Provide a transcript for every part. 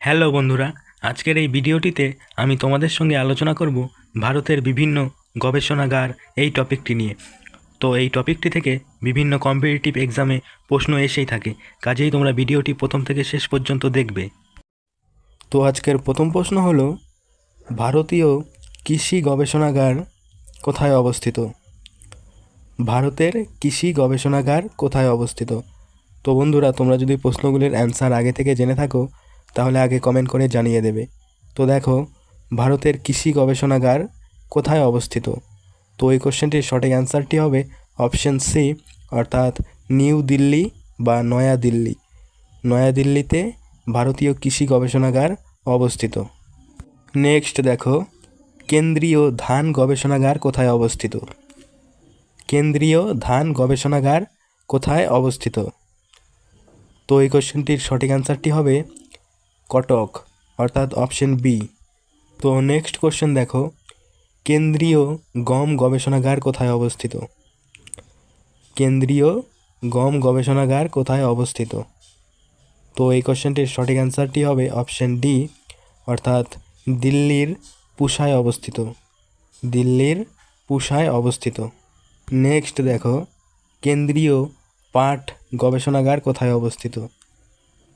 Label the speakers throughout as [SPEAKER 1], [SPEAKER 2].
[SPEAKER 1] Hello বন্ধুরা, আজকের এই ভিডিওটিতে আমি তোমাদের সঙ্গে আলোচনা করব ভারতের বিভিন্ন গবেষণাগার এই টপিকটি নিয়ে। তো এই টপিকটি থেকে বিভিন্ন কম্পিটিটিভ এক্সামে প্রশ্ন এসেই থাকে, কাজেই তোমরা ভিডিওটি প্রথম থেকে শেষ পর্যন্ত দেখবে। তো আজকের প্রথম প্রশ্ন হলো, ভারতীয় কৃষি গবেষণাগার কোথায় অবস্থিত? ভারতের কৃষি গবেষণাগার কোথায় অবস্থিত? তো বন্ধুরা, তোমরা যদি প্রশ্নগুলির অ্যান্সার আগে থেকে জেনে থাকো তাহলে আগে কমেন্ট করে জানিয়ে দেবে। তো দেখো, ভারতের কৃষি গবেষণাগার কোথায় অবস্থিত? তো এই কোশ্চেনটির সঠিক অ্যান্সারটি হবে অপশন সি, অর্থাৎ নিউ দিল্লি বা নয়াদিল্লি। নয়াদিল্লিতে ভারতীয় কৃষি গবেষণাগার অবস্থিত। নেক্সট দেখো, কেন্দ্রীয় ধান গবেষণাগার কোথায় অবস্থিত? কেন্দ্রীয় ধান গবেষণাগার কোথায় অবস্থিত? তো এই কোশ্চেনটির সঠিক অ্যান্সারটি হবে কটক, অর্থাৎ অপশন বি। তো নেক্সট কোশ্চেন দেখো, কেন্দ্রীয় গম গবেষণাগার কোথায় অবস্থিত? কেন্দ্রীয় গম গবেষণাগার কোথায় অবস্থিত? তো এই কোশ্চেনটির সঠিক অ্যান্সারটি হবে অপশন ডি, অর্থাৎ দিল্লির পুসায় অবস্থিত। দিল্লির পুসায় অবস্থিত। নেক্সট দেখো, কেন্দ্রীয় পাট গবেষণাগার কোথায় অবস্থিত?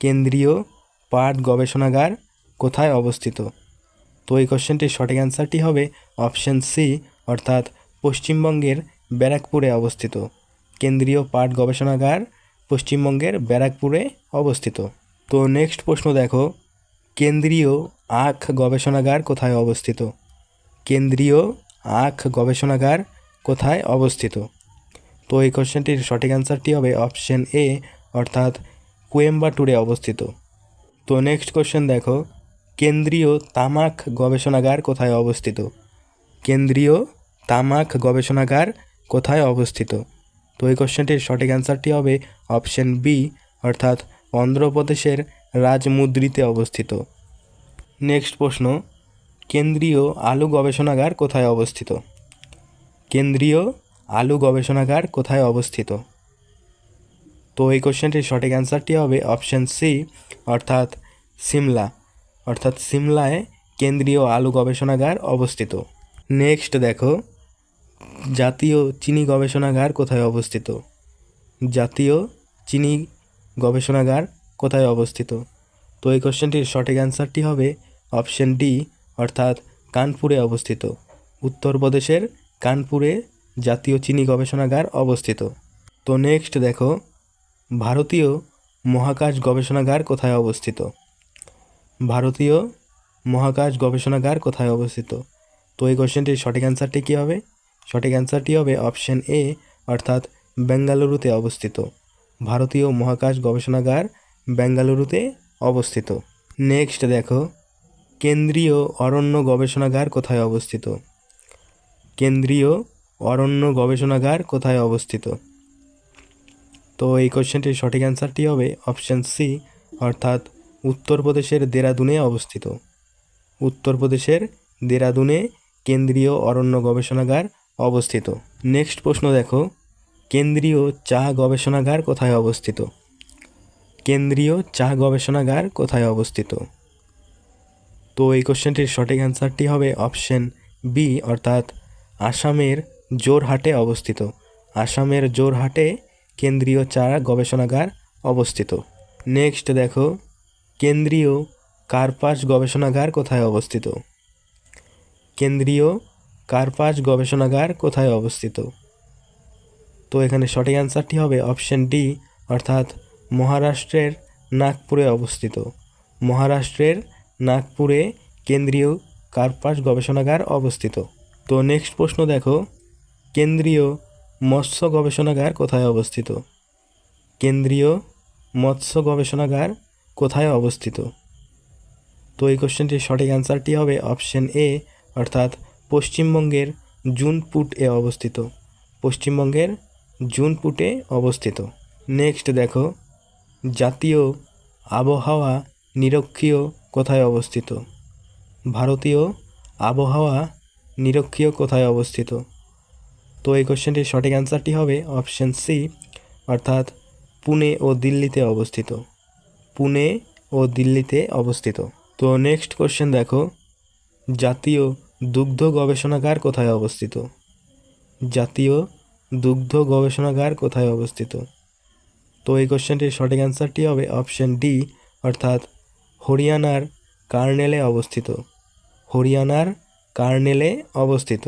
[SPEAKER 1] কেন্দ্রীয় পাট গবেষণাগার কোথায় অবস্থিত? তো এই কোশ্চেনটির সঠিক অ্যান্সারটি হবে অপশন সি, অর্থাৎ পশ্চিমবঙ্গের ব্যারাকপুরে অবস্থিত। কেন্দ্রীয় পাট গবেষণাগার পশ্চিমবঙ্গের ব্যারাকপুরে অবস্থিত। তো নেক্সট প্রশ্ন দেখো, কেন্দ্রীয় আখ গবেষণাগার কোথায় অবস্থিত? কেন্দ্রীয় আখ গবেষণাগার কোথায় অবস্থিত? তো এই কোশ্চেনটির সঠিক অ্যান্সারটি হবে অপশন এ, অর্থাৎ কোয়েম্বাটুরে অবস্থিত। তো নেক্সট কোশ্চেন দেখো, কেন্দ্রীয় তামাক গবেষণাগার কোথায় অবস্থিত? কেন্দ্রীয় তামাক গবেষণাগার কোথায় অবস্থিত? তো এই কোশ্চেনটির সঠিক অ্যান্সারটি হবে অপশন বি, অর্থাৎ অন্ধ্রপ্রদেশের রাজমুদ্রিতে অবস্থিত। নেক্সট প্রশ্ন, কেন্দ্রীয় আলু গবেষণাগার কোথায় অবস্থিত? কেন্দ্রীয় আলু গবেষণাগার কোথায় অবস্থিত? তো এই কোশ্চেনটির সঠিক অ্যান্সারটি হবে অপশন সি, অর্থাৎ সিমলা। অর্থাৎ সিমলায় কেন্দ্রীয় আলু গবেষণাগার অবস্থিত। নেক্সট দেখো, জাতীয় চিনি গবেষণাগার কোথায় অবস্থিত? জাতীয় চিনি গবেষণাগার কোথায় অবস্থিত? তো এই কোশ্চেনটির সঠিক অ্যান্সারটি হবে অপশন ডি, অর্থাৎ কানপুরে অবস্থিত। উত্তরপ্রদেশের কানপুরে জাতীয় চিনি গবেষণাগার অবস্থিত। তো নেক্সট দেখো, ভারতীয় মহাকাশ গবেষণাগার কোথায় অবস্থিত? ভারতীয় মহাকাশ গবেষণাগার কোথায় অবস্থিত? তো এই কোশ্চেনটির সঠিক অ্যান্সারটি কী হবে? সঠিক অ্যান্সারটি হবে অপশন এ, অর্থাৎ বেঙ্গালুরুতে অবস্থিত। ভারতীয় মহাকাশ গবেষণাগার বেঙ্গালুরুতে অবস্থিত। নেক্সট দেখো, কেন্দ্রীয় অরণ্য গবেষণাগার কোথায় অবস্থিত? কেন্দ্রীয় অরণ্য গবেষণাগার কোথায় অবস্থিত? তো এই কোশ্চেনটির সঠিক অ্যান্সারটি হবে অপশন সি, অর্থাৎ উত্তরপ্রদেশের দেরাদুনে অবস্থিত। উত্তরপ্রদেশের দেরাদুনে কেন্দ্রীয় অরণ্য গবেষণাগার অবস্থিত। নেক্সট প্রশ্ন দেখো, কেন্দ্রীয় চা গবেষণাগার কোথায় অবস্থিত? কেন্দ্রীয় চা গবেষণাগার কোথায় অবস্থিত? তো এই কোশ্চেনটির সঠিক অ্যান্সারটি হবে অপশন বি, অর্থাৎ আসামের জোরহাটে অবস্থিত। আসামের জোরহাটে কেন্দ্রীয় চা গবেষণাগার অবস্থিত। নেক্সট দেখো, কেন্দ্রীয় কার্পাস গবেষণাগার কোথায় অবস্থিত? কেন্দ্রীয় কার্পাস গবেষণাগার কোথায় অবস্থিত? তো এখানে সঠিক অ্যান্সারটি হবে অপশন ডি, অর্থাৎ মহারাষ্ট্রের নাগপুরে অবস্থিত। মহারাষ্ট্রের নাগপুরে কেন্দ্রীয় কার্পাস গবেষণাগার অবস্থিত। তো নেক্সট প্রশ্ন দেখো, কেন্দ্রীয় মৎস্য গবেষণাগার কোথায় অবস্থিত? কেন্দ্রীয় মৎস্য গবেষণাগার কোথায় অবস্থিত? তো এই কোশ্চেনটির সঠিক অ্যান্সারটি হবে অপশন এ, অর্থাৎ পশ্চিমবঙ্গের জুনপুটে অবস্থিত। পশ্চিমবঙ্গের জুনপুটে অবস্থিত। নেক্সট দেখো, জাতীয় আবহাওয়া নিরীক্ষীয় কোথায় অবস্থিত? ভারতীয় আবহাওয়া নিরীক্ষীয় কোথায় অবস্থিত? তো এই কোশ্চেনটির সঠিক অ্যান্সারটি হবে অপশন সি, অর্থাৎ পুনে ও দিল্লিতে অবস্থিত। পুনে ও দিল্লিতে অবস্থিত। তো নেক্সট কোশ্চেন দেখো, জাতীয় দুগ্ধ গবেষণাগার কোথায় অবস্থিত? জাতীয় দুগ্ধ গবেষণাগার কোথায় অবস্থিত? তো এই কোশ্চেনটির সঠিক অ্যান্সারটি হবে অপশন ডি, অর্থাৎ হরিয়ানার কার্নেলে অবস্থিত। হরিয়ানার কার্নেলে অবস্থিত।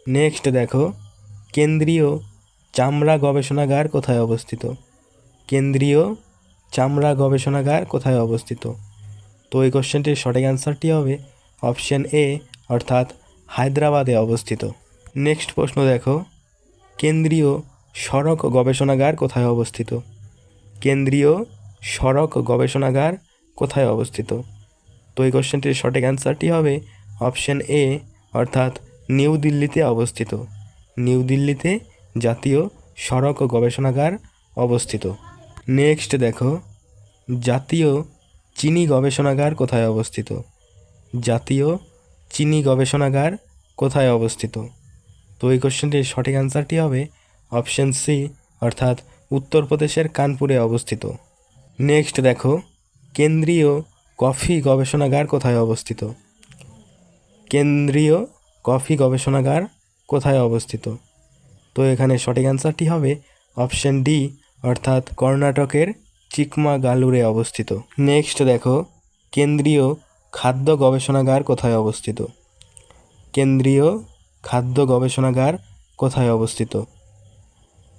[SPEAKER 1] নেক্সট দেখো, কেন্দ্রীয় চামড়া গবেষণাগার কোথায় অবস্থিত? কেন্দ্রীয় চামড়া গবেষণাগার কোথায় অবস্থিত? তো এই কোশ্চেনটির সঠিক অ্যান্সারটি হবে অপশন এ, অর্থাৎ হায়দ্রাবাদে অবস্থিত। নেক্সট প্রশ্ন দেখো, কেন্দ্রীয় সড়ক গবেষণাগার কোথায় অবস্থিত? কেন্দ্রীয় সড়ক গবেষণাগার কোথায় অবস্থিত? তো এই কোশ্চেনটির সঠিক অ্যান্সারটি হবে অপশন এ, অর্থাৎ নিউ দিল্লিতে অবস্থিত। নিউ দিল্লিতে জাতীয় সড়ক গবেষণাগার অবস্থিত। নেক্সট দেখো, জাতীয় চিনি গবেষণাগার কোথায় অবস্থিত? জাতীয় চিনি গবেষণাগার কোথায় অবস্থিত? তো এই কোশ্চেনটির সঠিক অ্যান্সারটি হবে অপশন সি, অর্থাৎ উত্তরপ্রদেশের কানপুরে অবস্থিত। নেক্সট দেখো, কেন্দ্রীয় কফি গবেষণাগার কোথায় অবস্থিত? কেন্দ্রীয় কফি গবেষণাগার কোথায় অবস্থিত? তো এখানে সঠিক অ্যান্সারটি হবে অপশন ডি, অর্থাৎ কর্ণাটকের চিকমাগালুরে অবস্থিত। নেক্সট দেখো, কেন্দ্রীয় খাদ্য গবেষণাগার কোথায় অবস্থিত? কেন্দ্রীয় খাদ্য গবেষণাগার কোথায় অবস্থিত?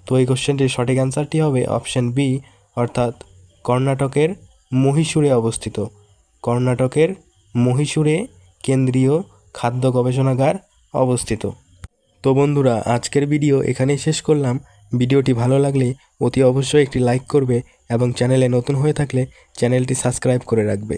[SPEAKER 1] তো এই কোশ্চেনটির সঠিক অ্যান্সারটি হবে অপশন বি, অর্থাৎ কর্ণাটকের মহীশূরে অবস্থিত। কর্ণাটকের মহীশূরে কেন্দ্রীয় খাদ্য গবেষণাগার অবস্থিত। তো বন্ধুরা, আজকের ভিডিও এখানেই শেষ করলাম। ভিডিওটি ভালো লাগলে অতি অবশ্যই একটি লাইক করবে এবং চ্যানেলে নতুন হয়ে থাকলে চ্যানেলটি সাবস্ক্রাইব করে রাখবে।